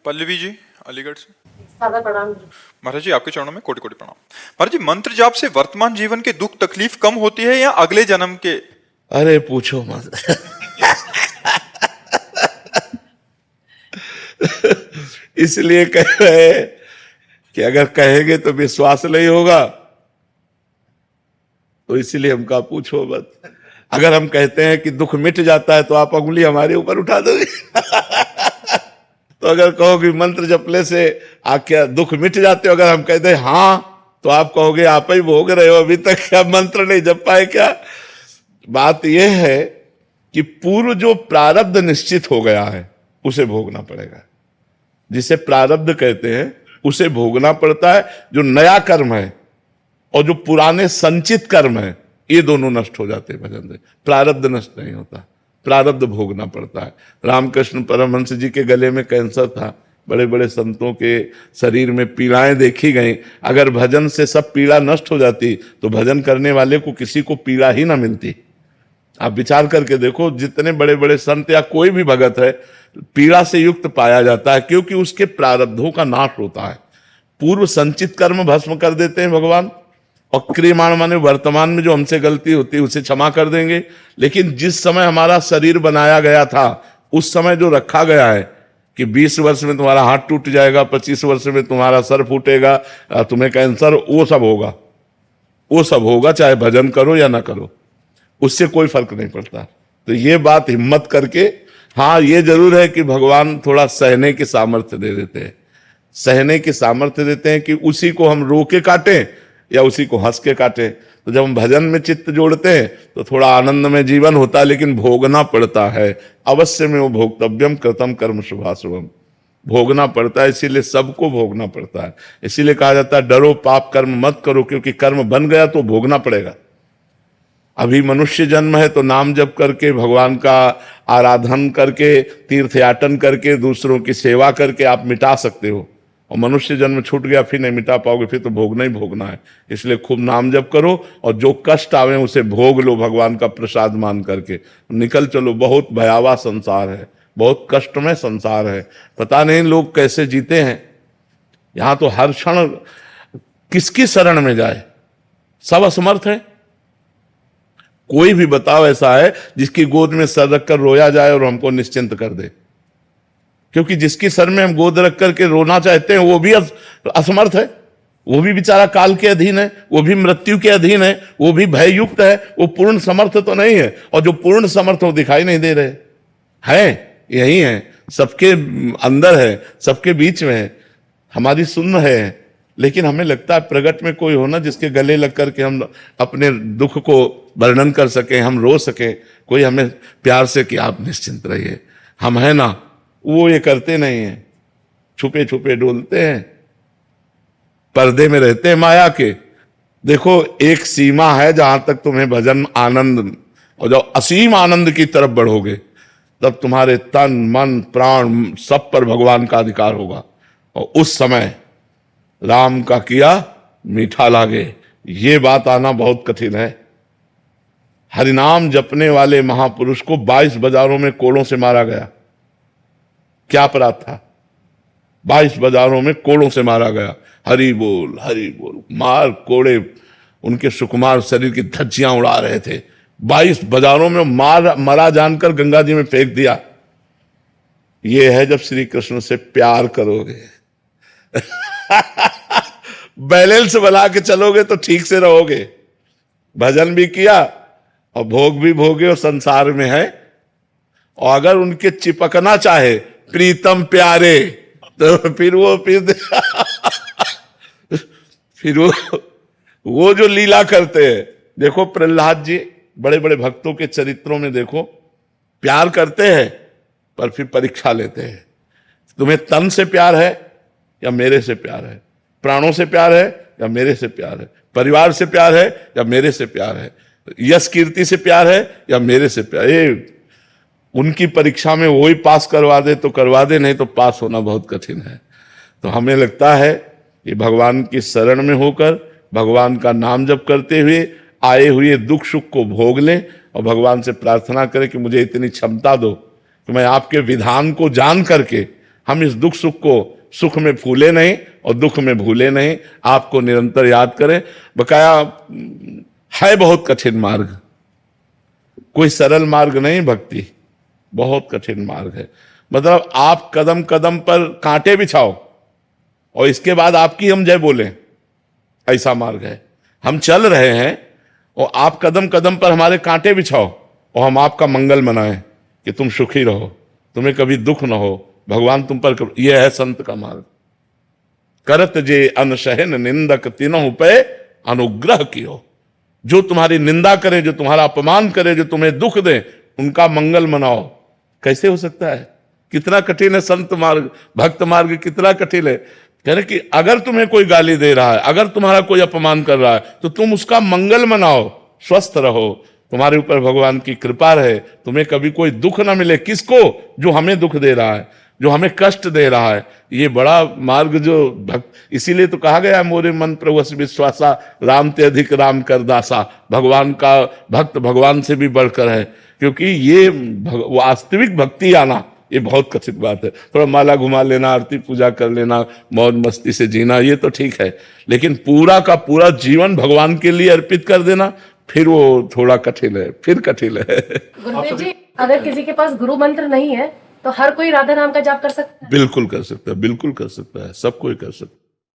पल्लवी जी अलीगढ़ से। सादा प्रणाम। महाराज जी आपके चरणों में कोटि कोटि प्रणाम। महाराज जी मंत्र जाप से वर्तमान जीवन के दुख तकलीफ कम होती है या अगले जन्म के? अरे पूछो मत। इसलिए कह रहे हैं कि अगर कहेंगे तो विश्वास नहीं होगा, तो इसलिए हम कहा पूछो मत। अगर हम कहते हैं कि दुख मिट जाता है तो आप उंगली हमारे ऊपर उठा दोगे। तो अगर कहोगे मंत्र जपने से क्या दुख मिट जाते हो, अगर हम कहते हैं हाँ, तो आप कहोगे आप ही भोग रहे हो, अभी तक क्या मंत्र नहीं जप पाए क्या? बात यह है कि पूर्व जो प्रारब्ध निश्चित हो गया है उसे भोगना पड़ेगा। जिसे प्रारब्ध कहते हैं उसे भोगना पड़ता है। जो नया कर्म है और जो पुराने संचित कर्म है, ये दोनों नष्ट हो जाते हैं भजन से। प्रारब्ध नष्ट नहीं होता, प्रारब्ध भोगना पड़ता है। रामकृष्ण परमहंस जी के गले में कैंसर था, बड़े बड़े संतों के शरीर में पीड़ाएं देखी गई। अगर भजन से सब पीड़ा नष्ट हो जाती तो भजन करने वाले को किसी को पीड़ा ही ना मिलती। आप विचार करके देखो, जितने बड़े बड़े संत या कोई भी भगत है पीड़ा से युक्त पाया जाता है, क्योंकि उसके प्रारब्धों का नाश होता है। पूर्व संचित कर्म भस्म कर देते हैं भगवान, और क्रियमाण माने वर्तमान में जो हमसे गलती होती है उसे क्षमा कर देंगे। लेकिन जिस समय हमारा शरीर बनाया गया था, उस समय जो रखा गया है कि 20 वर्ष में तुम्हारा हाथ टूट जाएगा, 25 वर्ष में तुम्हारा सर फूटेगा, तुम्हें कैंसर, वो सब होगा, वो सब होगा, चाहे भजन करो या ना करो, उससे कोई फर्क नहीं पड़ता। तो ये बात हिम्मत करके, हाँ ये जरूर है कि भगवान थोड़ा सहने की सामर्थ्य दे देते हैं, सहने की सामर्थ्य देते हैं कि उसी को हम रो के काटें या उसी को हंस के काटें। तो जब हम भजन में चित्त जोड़ते हैं तो थोड़ा आनंद में जीवन होता है, लेकिन भोगना पड़ता है। अवश्य में वो भोक्तव्यम कृतम कर्म शुभाशुभम, भोगना पड़ता है। इसीलिए सबको भोगना पड़ता है। इसीलिए कहा जाता है डरो पाप कर्म मत करो, क्योंकि कर्म बन गया तो भोगना पड़ेगा। अभी मनुष्य जन्म है तो नाम जप करके, भगवान का आराधन करके, तीर्थयाटन करके, दूसरों की सेवा करके आप मिटा सकते हो। और मनुष्य जन्म छूट गया, फिर नहीं मिटा पाओगे, फिर तो भोगना ही भोगना है। इसलिए खूब नाम जप करो और जो कष्ट आवे उसे भोग लो, भगवान का प्रसाद मान करके निकल चलो। बहुत भयावह संसार है, बहुत कष्टमय संसार है। पता नहीं लोग कैसे जीते हैं। यहां तो हर क्षण किसकी शरण में जाए, सब असमर्थ है। कोई भी बताओ ऐसा है जिसकी गोद में सर रखकर रोया जाए और हमको निश्चिंत कर दे? क्योंकि जिसकी सर में हम गोद रख करके रोना चाहते हैं वो भी असमर्थ है, वो भी बेचारा काल के अधीन है, वो भी मृत्यु के अधीन है, वो भी भययुक्त है, वो पूर्ण समर्थ तो नहीं है। और जो पूर्ण समर्थ हो दिखाई नहीं दे रहे हैं, यही है, सबके अंदर है, सबके बीच में है, हमारी सुन्न है। लेकिन हमें लगता है प्रगट में कोई होना जिसके गले लग करके हम अपने दुख को वर्णन कर सकें, हम रो सकें, कोई हमें प्यार से कि आप निश्चिंत रहिए, हम हैं ना। वो ये करते नहीं है, छुपे छुपे डोलते हैं, पर्दे में रहते हैं माया के। देखो एक सीमा है जहां तक तुम्हें भजन आनंद, और जब असीम आनंद की तरफ बढ़ोगे तब तुम्हारे तन मन प्राण सब पर भगवान का अधिकार होगा। और उस समय राम का किया मीठा लागे, ये बात आना बहुत कठिन है। हरिनाम जपने वाले महापुरुष को 22 बाजारों में कोड़ों से मारा गया। क्या अपराध था? 22 बाजारों में कोड़ों से मारा गया। हरि बोल मार कोड़े उनके सुकुमार शरीर की धज्जियां उड़ा रहे थे। 22 बाजारों में मरा जानकर गंगा जी में फेंक दिया। यह है जब श्री कृष्ण से प्यार करोगे। बैलेंस बना के चलोगे तो ठीक से रहोगे। भजन भी किया और भोग भी भोगे और संसार में है। और अगर उनके चिपकना चाहे प्रीतम प्यारे, तो फिर वो जो लीला करते हैं। देखो प्रहलाद जी, बड़े बड़े भक्तों के चरित्रों में देखो, प्यार करते हैं पर फिर परीक्षा लेते हैं। तुम्हें तन से प्यार है या मेरे से प्यार है? प्राणों से प्यार है या मेरे से प्यार है? परिवार से प्यार है या मेरे से प्यार है? यश कीर्ति से प्यार है या मेरे से प्यार? ये उनकी परीक्षा में वही पास करवा दे तो करवा दे, नहीं तो पास होना बहुत कठिन है। तो हमें लगता है कि भगवान की शरण में होकर भगवान का नाम जप करते हुए आए हुए दुख सुख को भोग लें और भगवान से प्रार्थना करें कि मुझे इतनी क्षमता दो कि मैं आपके विधान को जान करके हम इस दुख सुख को सुख में फूले नहीं और दुख में भूले नहीं, आपको निरंतर याद करें। बकाया है बहुत कठिन मार्ग, कोई सरल मार्ग नहीं भक्ति, बहुत कठिन मार्ग है। मतलब आप कदम कदम पर कांटे बिछाओ और इसके बाद आपकी हम जय बोलें, ऐसा मार्ग है। हम चल रहे हैं और आप कदम कदम पर हमारे कांटे बिछाओ और हम आपका मंगल मनाएं कि तुम सुखी रहो, तुम्हें कभी दुख ना हो, भगवान तुम पर। यह है संत का मार्ग। करत जे अनसहन निंदक तीनों पे अनुग्रह कियो। जो तुम्हारी निंदा करे, जो तुम्हारा अपमान करे, जो तुम्हें दुख दे, उनका मंगल मनाओ। कैसे हो सकता है? कितना कठिन है संत मार्ग, भक्त मार्ग कितना कठिन है। कह रहे कि अगर तुम्हें कोई गाली दे रहा है, अगर तुम्हारा कोई अपमान कर रहा है, तो तुम उसका मंगल मनाओ, स्वस्थ रहो, तुम्हारे ऊपर भगवान की कृपा रहे, तुम्हें कभी कोई दुख ना मिले। किसको? जो हमें दुख दे रहा है, जो हमें कष्ट दे रहा है। ये बड़ा मार्ग जो भक्त, इसीलिए तो कहा गया मोरे मन प्रभु विश्वासा, राम ते अधिक राम कर दासा। भगवान का भक्त भगवान से भी बढ़कर है, क्योंकि ये वास्तविक भक्ति आना ये बहुत कठिन बात है। थोड़ा माला घुमा लेना, आरती पूजा कर लेना, मौज मस्ती से जीना, ये तो ठीक है, लेकिन पूरा का पूरा जीवन भगवान के लिए अर्पित कर देना, फिर वो थोड़ा कठिन है, फिर कठिन है। गुरुदेव जी, अगर किसी के पास गुरु मंत्र नहीं है तो हर कोई राधा नाम का जाप कर सकता है? बिल्कुल कर सकता है, बिल्कुल कर सकता है, सब कोई कर सकता है।